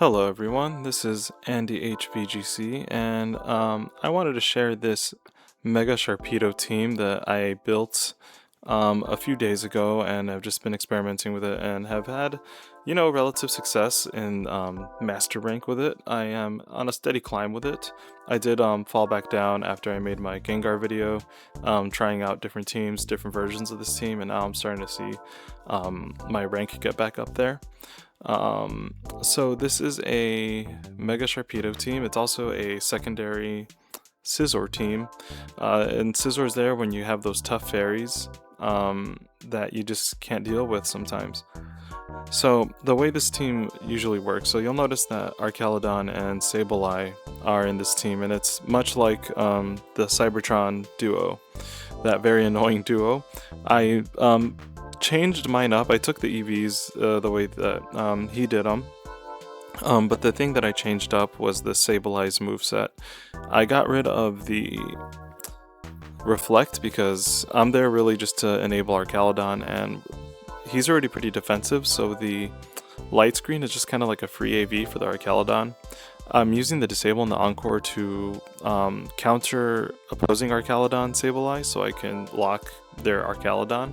Hello everyone, this is Andy HVGC, and I wanted to share this Mega Sharpedo team that I built a few days ago, and I've just been experimenting with it and have had, relative success in master rank with it. I am on a steady climb with it. I did fall back down after I made my Gengar video, trying out different teams, different versions of this team, and now I'm starting to see my rank get back up there. So this is a Mega Sharpedo team. It's also a secondary Scizor team. And Scizor's there when you have those tough fairies that you just can't deal with sometimes. So the way this team usually works, so you'll notice that Archaludon and Sableye are in this team, and it's much like the Cybertron duo, that very annoying duo. I changed mine up. I took the EVs the way that he did them. But the thing that I changed up was the Sableye's moveset. I got rid of the Reflect because I'm there really just to enable Archaludon, and he's already pretty defensive, so the light screen is just kind of like a free AV for the Archaludon. I'm using the Disable and the Encore to counter opposing Archaludon Sableye so I can lock their Archaludon.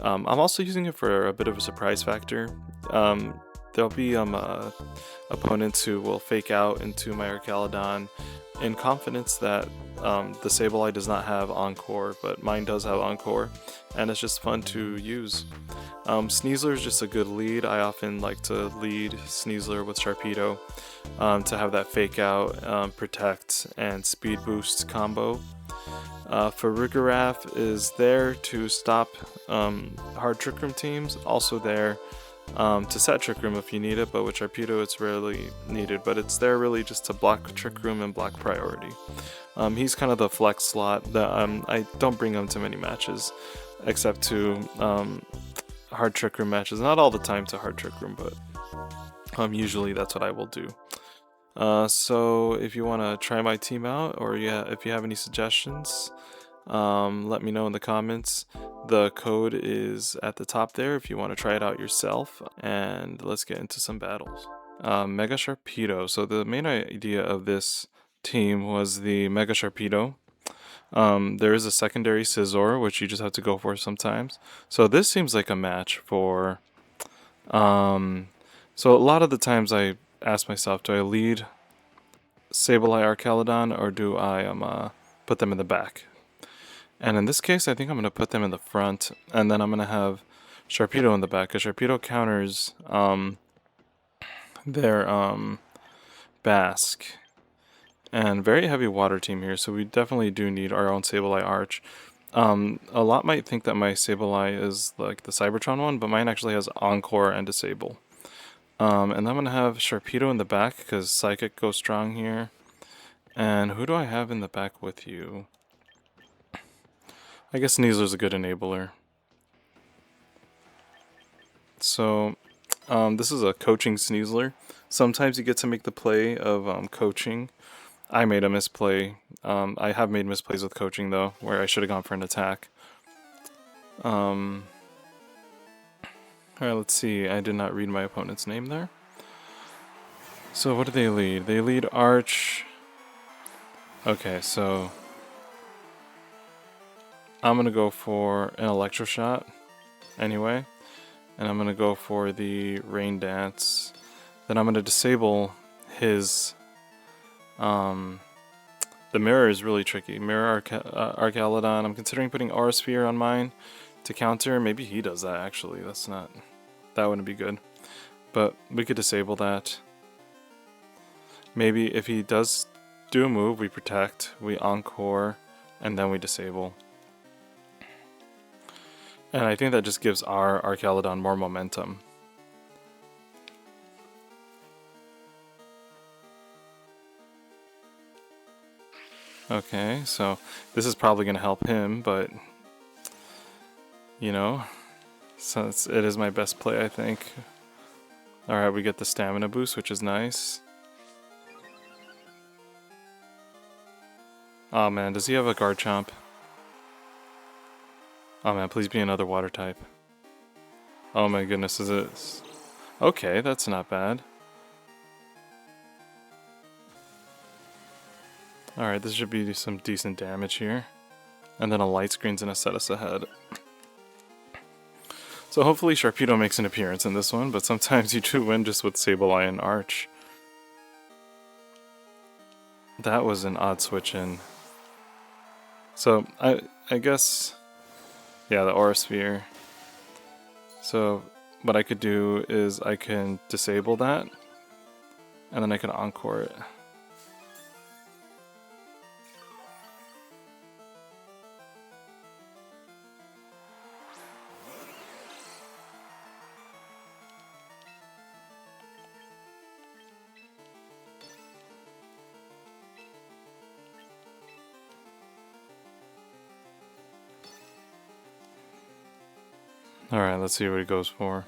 I'm also using it for a bit of a surprise factor. There'll be opponents who will fake out into my Archaludon in confidence that the Sableye does not have Encore, but mine does have Encore, and it's just fun to use. Sneasler is just a good lead. I often like to lead Sneasler with Sharpedo to have that fake out, protect, and speed boost combo. Farigiraf is there to stop hard Trick Room teams, also there to set Trick Room if you need it, but with Sharpedo it's rarely needed, but it's there really just to block Trick Room and block Priority. He's kind of the flex slot that I don't bring him to many matches, except to hard Trick Room matches. Not all the time to hard Trick Room, but usually that's what I will do. So if you want to try my team out, or if you have any suggestions, let me know in the comments. The code is at the top there if you want to try it out yourself, and let's get into some battles. Mega Sharpedo. So the main idea of this team was the Mega Sharpedo. There is a secondary Scizor, which you just have to go for sometimes. So this seems like a match for... So a lot of the times I ask myself, do I lead Sableye Archaludon, or do I put them in the back? And in this case, I think I'm going to put them in the front, and then I'm going to have Sharpedo in the back, because Sharpedo counters their Basque. And very heavy water team here, so we definitely do need our own Sableye Arch. A lot might think that my Sableye is like the Cybertron one, but mine actually has Encore and Disable. And I'm going to have Sharpedo in the back, because Psychic goes strong here. And who do I have in the back with you? I guess Sneasler's a good enabler. So, this is a coaching Sneasler. Sometimes you get to make the play of coaching. I made a misplay. I have made misplays with coaching, though, where I should have gone for an attack. Alright, let's see. I did not read my opponent's name there. So what do they lead? They lead Arch. Okay, so I'm going to go for an Electro Shot anyway. And I'm going to go for the Rain Dance. Then I'm going to disable his... the mirror is really tricky. Mirror Archaludon. I'm considering putting Aura Sphere on mine to counter. Maybe he does that actually. That wouldn't be good. But we could disable that. Maybe if he does do a move, we protect, we Encore, and then we disable. And I think that just gives our Archaludon more momentum. Okay, so this is probably going to help him, but so it is my best play, I think. Alright, we get the stamina boost, which is nice. Oh man, does he have a Garchomp? Oh man, please be another water type. Oh my goodness, is it... Okay, that's not bad. Alright, this should be some decent damage here. And then a light screen's gonna set us ahead. So hopefully Sharpedo makes an appearance in this one, but sometimes you do win just with Sableye and Arch. That was an odd switch in. So I guess, yeah, the Aura Sphere. So what I could do is I can disable that, and then I can Encore it. Alright, let's see what he goes for.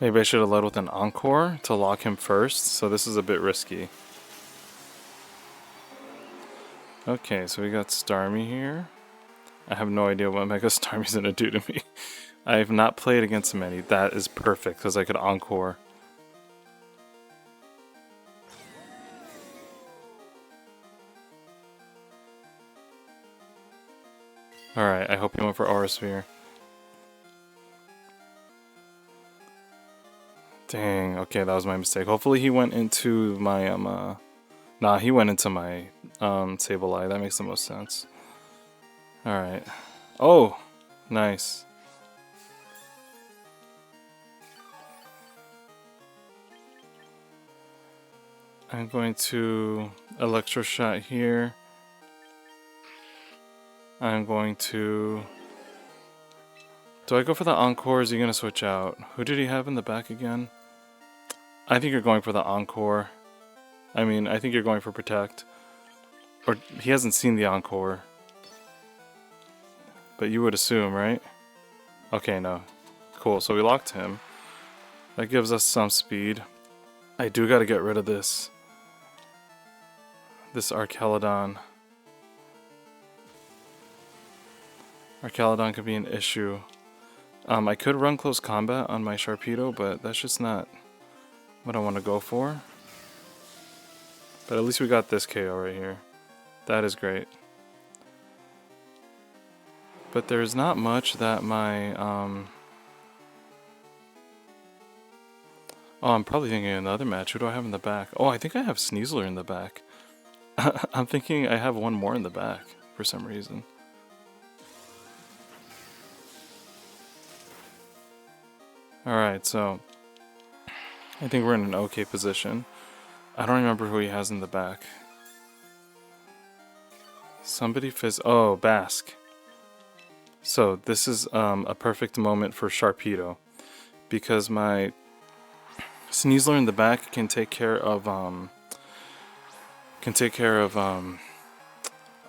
Maybe I should have led with an Encore to lock him first, so this is a bit risky. Okay, so we got Starmie here. I have no idea what Mega Starmie's gonna do to me. I have not played against many. That is perfect, because I could Encore. Alright, I hope he went for Aura Sphere. Dang, okay, that was my mistake. Hopefully he went into my, nah, he went into my, Sableye. That makes the most sense. Alright. Oh! Nice. I'm going to Electro Shot here. I'm going to... Do I go for the Encore or is he going to switch out? Who did he have in the back again? I think you're going for the Encore. I mean, I think you're going for Protect. Or he hasn't seen the Encore. But you would assume, right? Okay, no. Cool, so we locked him. That gives us some speed. I do gotta get rid of this. This Archelodon. Archelodon could be an issue. I could run close combat on my Sharpedo, but that's just not what I want to go for. But at least we got this KO right here. That is great. But there's not much that my... Oh, I'm probably thinking of another match. Who do I have in the back? Oh, I think I have Sneasler in the back. I'm thinking I have one more in the back for some reason. Alright, so I think we're in an okay position. I don't remember who he has in the back. Somebody oh, Basque. So this is a perfect moment for Sharpedo, because my Sneasler in the back can take care of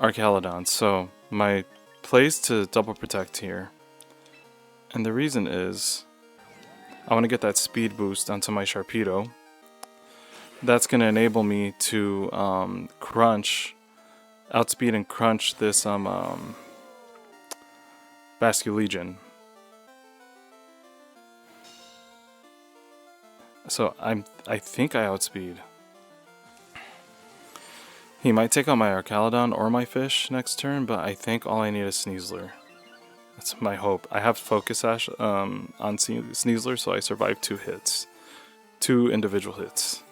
Archelodon. So my plays to double protect here, and the reason is I want to get that speed boost onto my Sharpedo. That's going to enable me to outspeed and crunch this Basculegion. So I think I outspeed. He might take on my Archelodon or my fish next turn, but I think all I need is Sneasler. That's my hope. I have Focus Sash on Sneasler, so I survived 2 hits. 2 individual hits.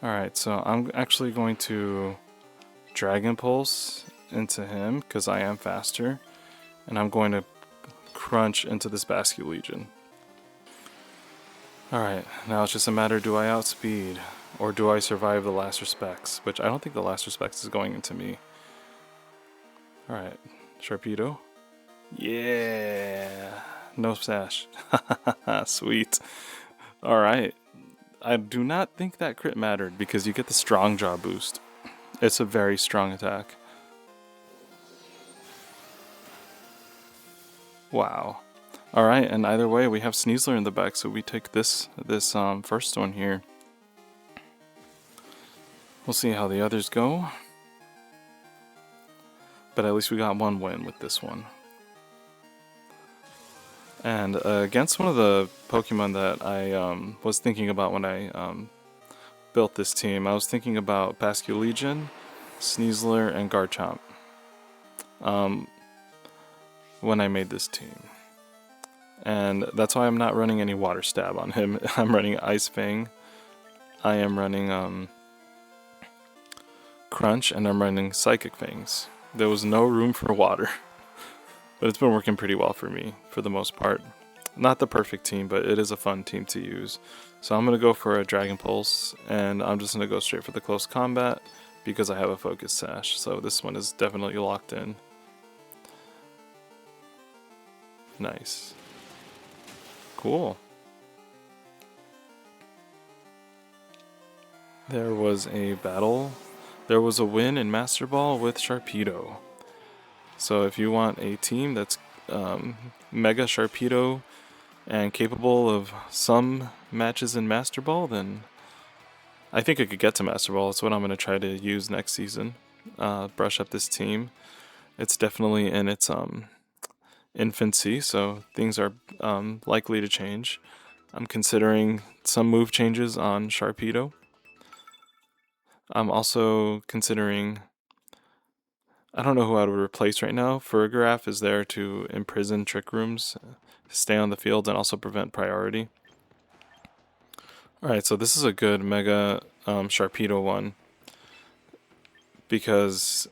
Alright, so I'm actually going to Dragon Pulse into him, because I am faster. And I'm going to crunch into this Basculegion. Alright, now it's just a matter, do I outspeed? Or do I survive the last respects? Which I don't think the last respects is going into me. Alright, Sharpedo. Yeah! No sash. Sweet. Alright. I do not think that crit mattered because you get the strong jaw boost. It's a very strong attack. Wow. Alright, and either way we have Sneasler in the back, so we take this first one here. We'll see how the others go. But at least we got one win with this one. And against one of the Pokemon that I was thinking about when I built this team, I was thinking about Basculegion, Sneasler, and Garchomp when I made this team. And that's why I'm not running any Water Stab on him. I'm running Ice Fang. I am running Crunch, and I'm running Psychic Fangs. There was no room for water. But it's been working pretty well for me, for the most part. Not the perfect team, but it is a fun team to use. So I'm going to go for a Dragon Pulse, and I'm just going to go straight for the close combat, because I have a Focus Sash. So this one is definitely locked in. Nice. Cool. There was a battle. There was a win in Master Ball with Sharpedo. So if you want a team that's Mega Sharpedo and capable of some matches in Master Ball, then I think I could get to Master Ball. That's what I'm going to try to use next season. Brush up this team. It's definitely in its infancy, so things are likely to change. I'm considering some move changes on Sharpedo. I'm also considering, I don't know who I would replace right now. Fergraph is there to imprison Trick Rooms, stay on the field, and also prevent priority. Alright, so this is a good Mega Sharpedo one, because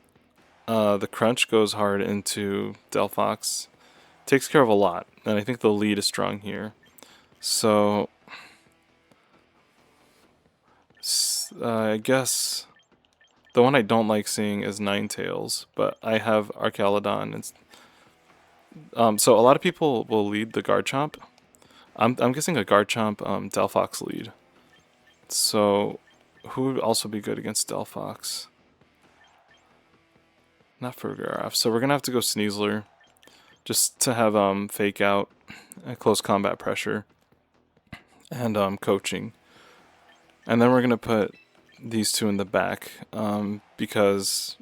the Crunch goes hard into Delphox, takes care of a lot, and I think the lead is strong here. So I guess the one I don't like seeing is Ninetales, but I have Archaludon. So a lot of people will lead the Garchomp. I'm guessing a Garchomp Delphox lead. So who would also be good against Delphox? Not Fergaraf. So we're gonna have to go Sneasler, just to have fake out, close combat pressure, and coaching. And then we're gonna put these two in the back because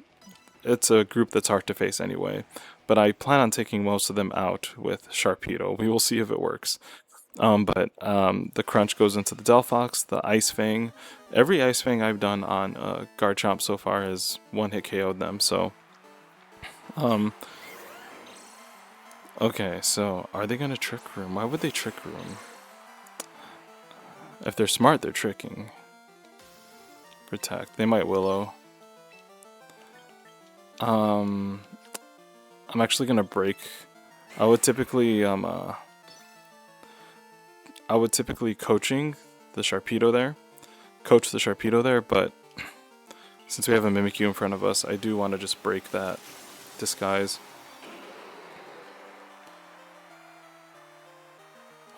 it's a group that's hard to face anyway. But I plan on taking most of them out with Sharpedo. We will see if it works. But the Crunch goes into the Delphox, the Ice Fang. Every Ice Fang I've done on Garchomp so far has one-hit KO'd them. So, okay. So are they gonna Trick Room? Why would they Trick Room? If they're smart, they're tricking. Protect. They might Willow. I'm actually gonna break. I would typically coaching the Sharpedo there. Coach the Sharpedo there, but since we have a Mimikyu in front of us, I do want to just break that disguise.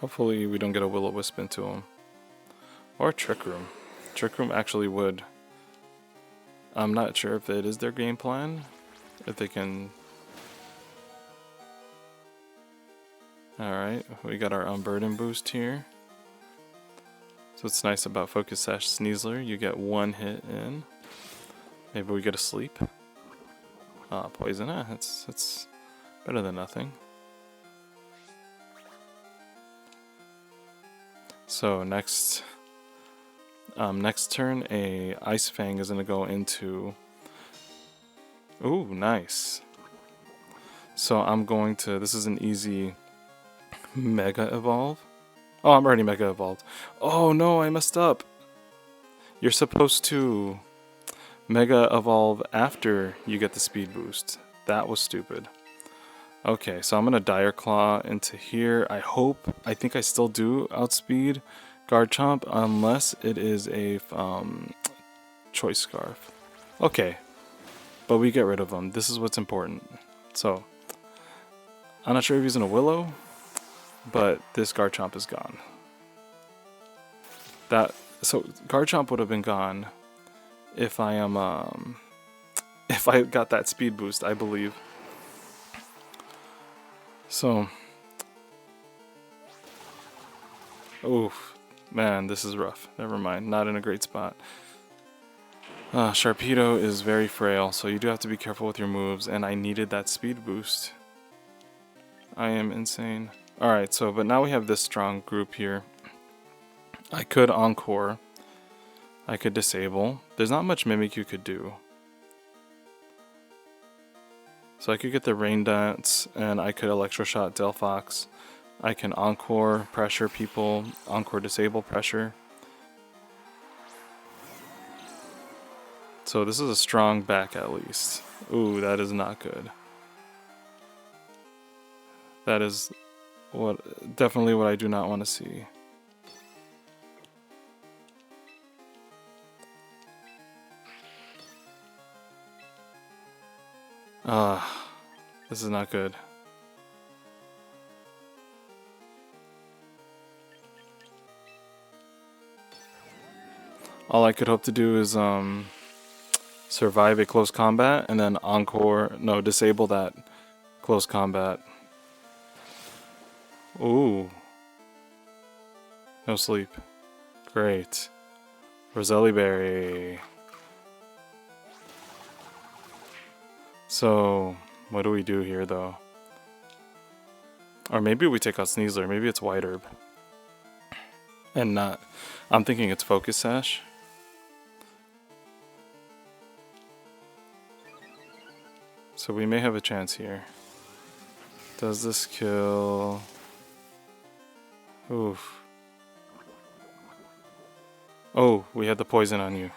Hopefully we don't get a Will-O-Wisp into him. Or Trick Room. Trick Room actually would. I'm not sure if it is their game plan. If they can... Alright, we got our Unburden boost here. So what's nice about Focus Sash Sneasler, you get one hit in. Maybe we get a sleep. Poison. It's better than nothing. So next turn, a Ice Fang is gonna go into. Ooh, nice. So I'm going to. This is an easy Mega Evolve. Oh, I'm already Mega Evolved. Oh no, I messed up. You're supposed to Mega Evolve after you get the speed boost. That was stupid. Okay, so I'm gonna Dire Claw into here. I think I still do outspeed Garchomp unless it is a Choice Scarf. Okay, but we get rid of them. This is what's important. So, I'm not sure if he's in a Willow, but this Garchomp is gone. So Garchomp would have been gone if I am if I got that speed boost, I believe. So, oof, man, this is rough. Never mind, not in a great spot. Sharpedo is very frail, so you do have to be careful with your moves, and I needed that speed boost. I am insane. Alright, so, but now we have this strong group here. I could Encore. I could disable. There's not much Mimikyu could do. So I could get the Rain Dance, and I could Electroshot Delphox. I can Encore pressure people, Encore disable pressure. So this is a strong back at least. Ooh, that is not good. That is definitely what I do not want to see. This is not good. All I could hope to do is survive a close combat and then disable that close combat. Ooh. No sleep. Great. Roselli Berry. So, what do we do here though? Or maybe we take out Sneasler. Maybe it's White Herb. And not. I'm thinking it's Focus Sash. So we may have a chance here. Does this kill? Oof. Oh, we had the poison on you.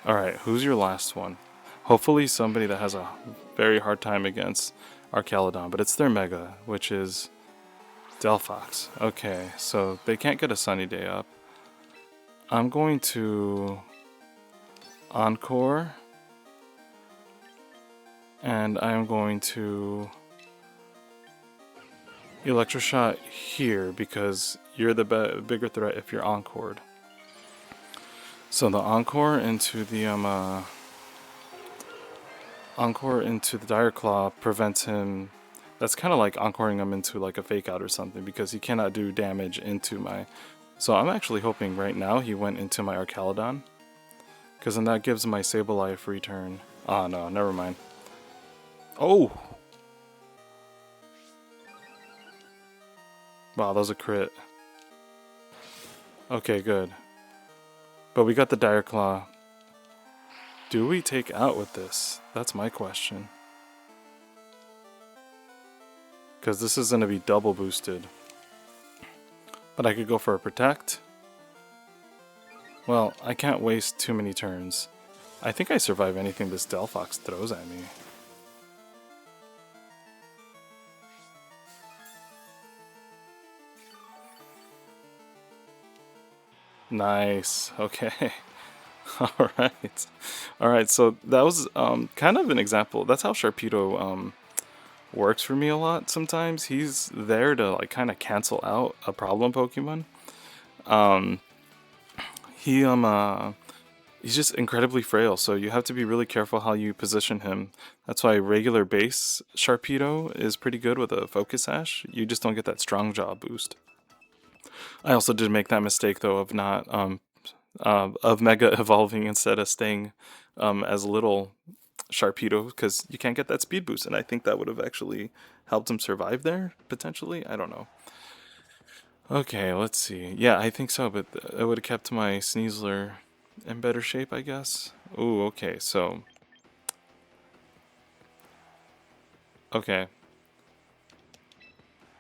Alright, who's your last one? Hopefully somebody that has a very hard time against Archaludon, but it's their Mega, which is Delphox. Okay, so they can't get a Sunny Day up. I'm going to Encore, and I'm going to Electroshot here because you're the bigger threat if you're Encored. So the Encore into the Dire Claw prevents him. That's kind of like Encoring him into like a Fake Out or something because he cannot do damage into my. So I'm actually hoping right now he went into my Archaludon, because then that gives my Sableye free turn. Oh no, never mind. Oh! Wow, that was a crit. Okay, good. But we got the Dire Claw. Do we take out with this? That's my question. Because this is going to be double boosted. But I could go for a Protect. Well, I can't waste too many turns. I think I survive anything this Delphox throws at me. Nice. Okay. Alright. Alright, so that was kind of an example. That's how Sharpedo works for me a lot sometimes. He's there to like kind of cancel out a problem Pokemon. He's just incredibly frail, so you have to be really careful how you position him. That's why regular base Sharpedo is pretty good with a Focus Sash. You just don't get that Strong Jaw boost. I also did make that mistake though of not of Mega evolving instead of staying as little Sharpedo, because you can't get that speed boost, and I think that would have actually helped him survive there potentially. I don't know. Okay, let's see. Yeah, I think so, but it would have kept my Sneasler in better shape, I guess. Ooh, okay, so okay.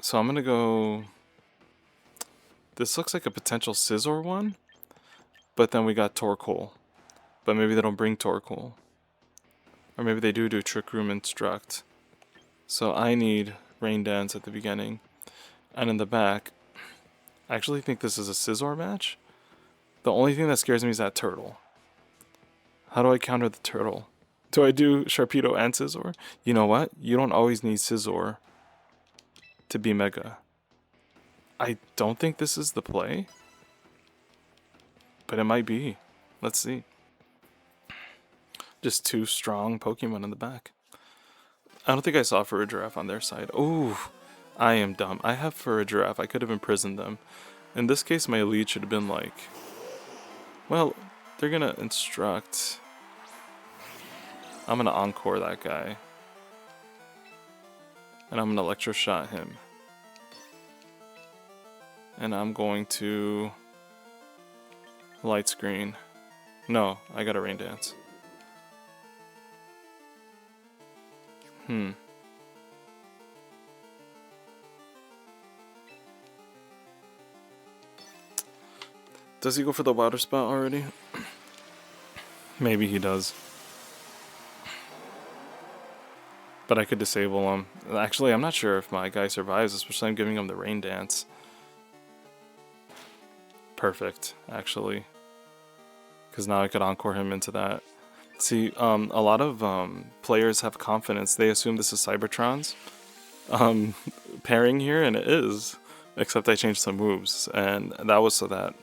So I'm gonna go. This looks like a potential Scizor one, but then we got Torkoal. But maybe they don't bring Torkoal. Or maybe they do Trick Room Instruct. So I need Rain Dance at the beginning. And in the back, I actually think this is a Scizor match. The only thing that scares me is that turtle. How do I counter the turtle? Do I do Sharpedo and Scizor? You know what? You don't always need Scizor to be Mega. I don't think this is the play, but it might be. Let's see. Just two strong Pokemon in the back. I don't think I saw for a giraffe on their side. Ooh, I am dumb. I have for a giraffe. I could have imprisoned them. In this case, my lead should have been like, well, they're gonna instruct. I'm gonna Encore that guy. And I'm gonna Electroshot him. And I'm going to light screen. No, I got a rain dance. Does he go for the water spout already? Maybe he does. But I could disable him. Actually, I'm not sure if my guy survives, especially I'm giving him the rain dance. Perfect, actually. Because now I could encore him into that. See, a lot of players have confidence. They assume this is Cybertron's pairing here, and it is. Except I changed some moves, and that was so that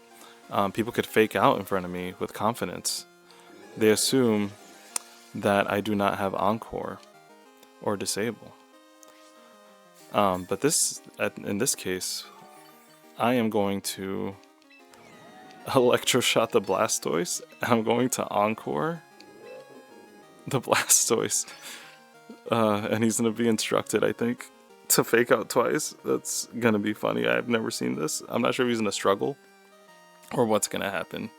people could fake out in front of me with confidence. They assume that I do not have encore or disable. But in this case, I am going to electroshot the Blastoise. I'm going to encore the Blastoise. And he's going to be instructed, I think, to fake out twice. That's going to be funny. I've never seen this. I'm not sure if he's going to struggle or what's going to happen.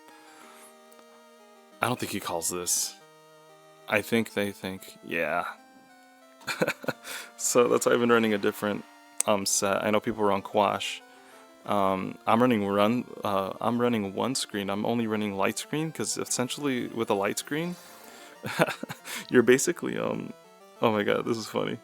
I don't think he calls this. I think they think, yeah. So that's why I've been running a different set. I know people run Quash. I'm running one screen. I'm only running light screen because essentially with a light screen, you're basically oh my god, this is funny.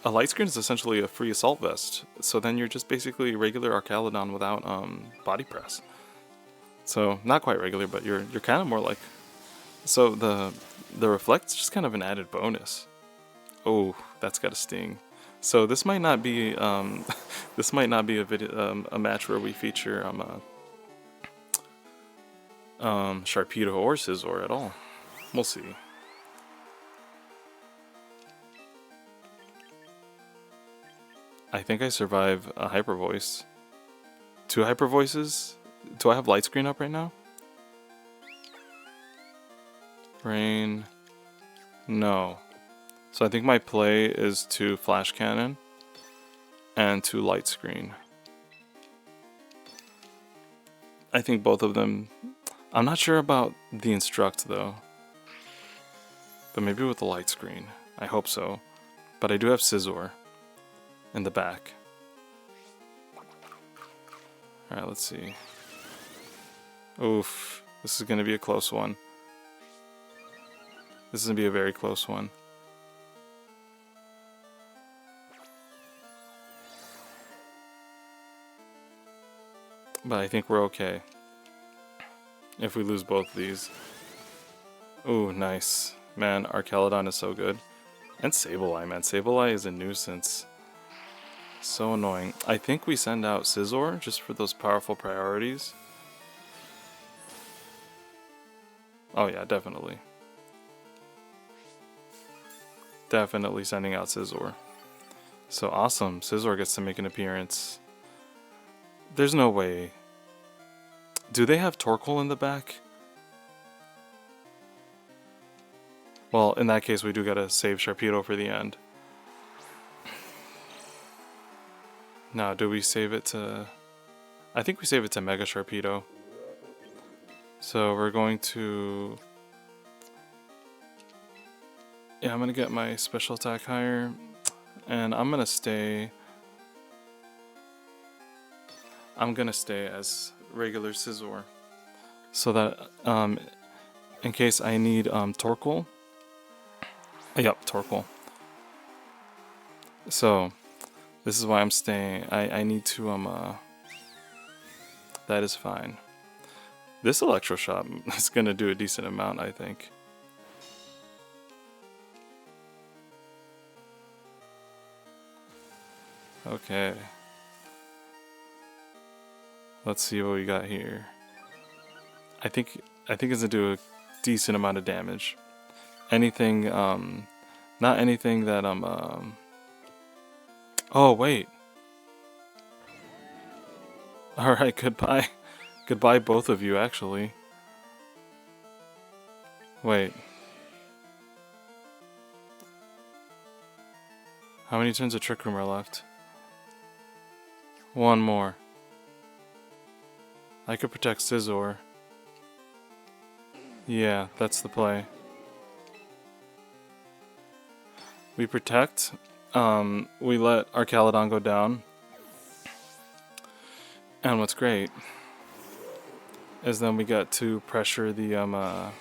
A light screen is essentially a free assault vest. So then you're just basically regular Archaludon without body press. So not quite regular, but you're kind of more like. So the reflect's just kind of an added bonus. Oh, that's got a sting. So this might not be this might not be a video a match where we feature Sharpedo or Scizor at all. We'll see. I think I survive a Hyper Voice. 2 Hyper Voices? Do I have light screen up right now? Rain. No. So I think my play is to Flash Cannon and to light screen. I think both of them. I'm not sure about the instruct though. But maybe with the light screen. I hope so. But I do have Scizor in the back. Alright, let's see. Oof. This is going to be a close one. This is going to be a very close one. But I think we're okay. If we lose both of these. Ooh, nice. Man, Archaludon is so good. And Sableye, man. Sableye is a nuisance. So annoying. I think we send out Scizor just for those powerful priorities. Oh yeah, definitely. Definitely sending out Scizor. So awesome. Scizor gets to make an appearance. There's no way. Do they have Torkoal in the back? Well, in that case, we do gotta save Sharpedo for the end. Now, do we save it to... I think we save it to Mega Sharpedo. So we're going to... Yeah, I'm gonna get my special attack higher. And I'm gonna stay... as regular Scizor. So that, in case I need, Torkoal. Yep, Torkoal. So... This is why I'm staying. I need to, that is fine. This Electroshock is going to do a decent amount, I think. Okay. Let's see what we got here. I think it's going to do a decent amount of damage. Anything, not anything that I'm, oh, wait. Alright, goodbye. Goodbye, both of you, actually. Wait. How many turns of Trick Room are left? One more. I could protect Scizor. Yeah, that's the play. We protect. We let our Caledon go down. And what's great is then we get to pressure the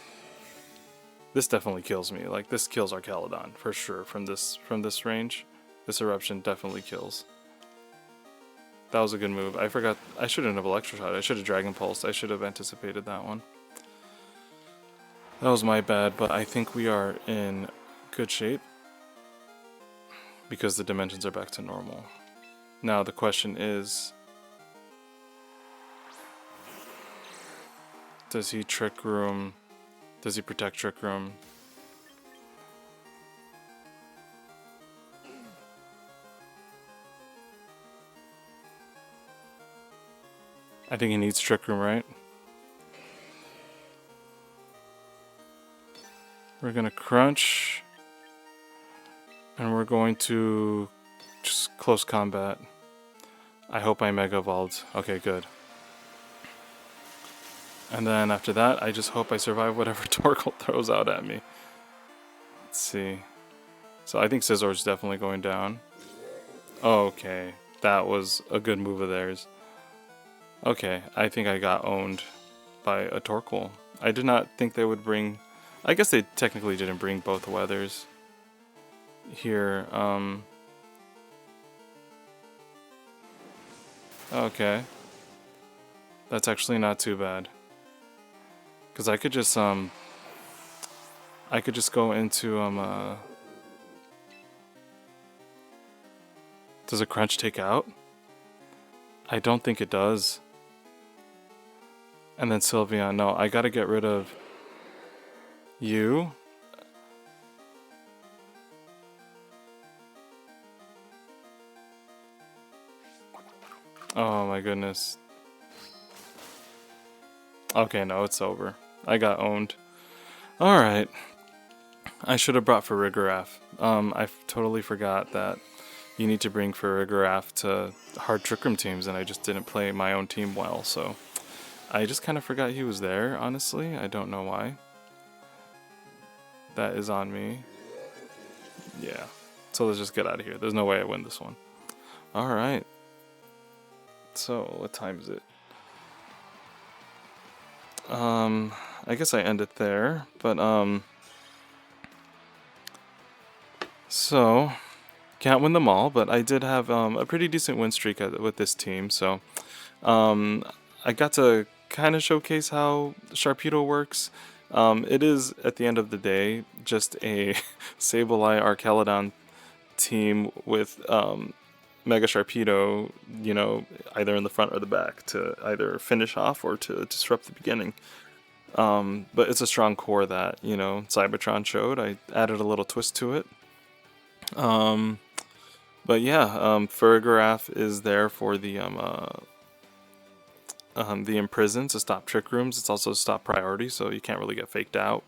this definitely kills me. Like, this kills our Caledon for sure from this range. This eruption definitely kills. That was a good move. I forgot. I shouldn't have Electro Shot. I should have Dragon Pulsed. I should have anticipated that one. That was my bad, but I think we are in good shape because the dimensions are back to normal. Now the question is, does he Trick Room? Does he protect Trick Room? I think he needs Trick Room, right? We're gonna crunch, and we're going to just close combat. I hope I Mega Evolved. Okay, good. And then after that, I just hope I survive whatever Torkoal throws out at me. Let's see. So I think Scizor's definitely going down. Okay, that was a good move of theirs. Okay, I think I got owned by a Torkoal. I did not think they would bring... I guess they technically didn't bring both weathers here. Okay. That's actually not too bad. Because I could just go into does a crunch take out? I don't think it does. And then Sylveon, no, I gotta get rid of you. Oh my goodness. Okay, no, it's over. I got owned. Alright. I should have brought Farigiraf. I totally forgot that you need to bring Farigiraf to hard Trick Room teams, and I just didn't play my own team well, so I just kind of forgot he was there, honestly. I don't know why. That is on me. Yeah. So let's just get out of here. There's no way I win this one. Alright. So, what time is it? I guess I end it there, but, so, can't win them all, but I did have, a pretty decent win streak with this team, so, I got to kind of showcase how Sharpedo works. It is, at the end of the day, just a Sableye Arcaladon team with, Mega Sharpedo, you know, either in the front or the back to either finish off or to disrupt the beginning. But it's a strong core that, you know, Cybertron showed. I added a little twist to it. But yeah, Farigiraf is there for the Imprison to stop Trick Rooms. It's also stop priority, so you can't really get faked out.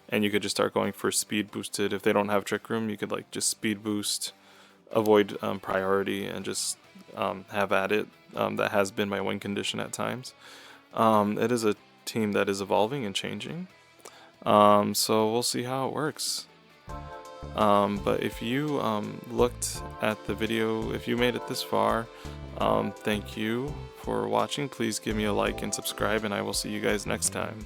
And you could just start going for speed boosted. If they don't have Trick Room, you could like just speed boost, avoid priority, and just have at it. That has been my win condition at times. It is a team that is evolving and changing, so we'll see how it works. But if you looked at the video, if you made it this far, thank you for watching. Please give me a like and subscribe, and I will see you guys next time.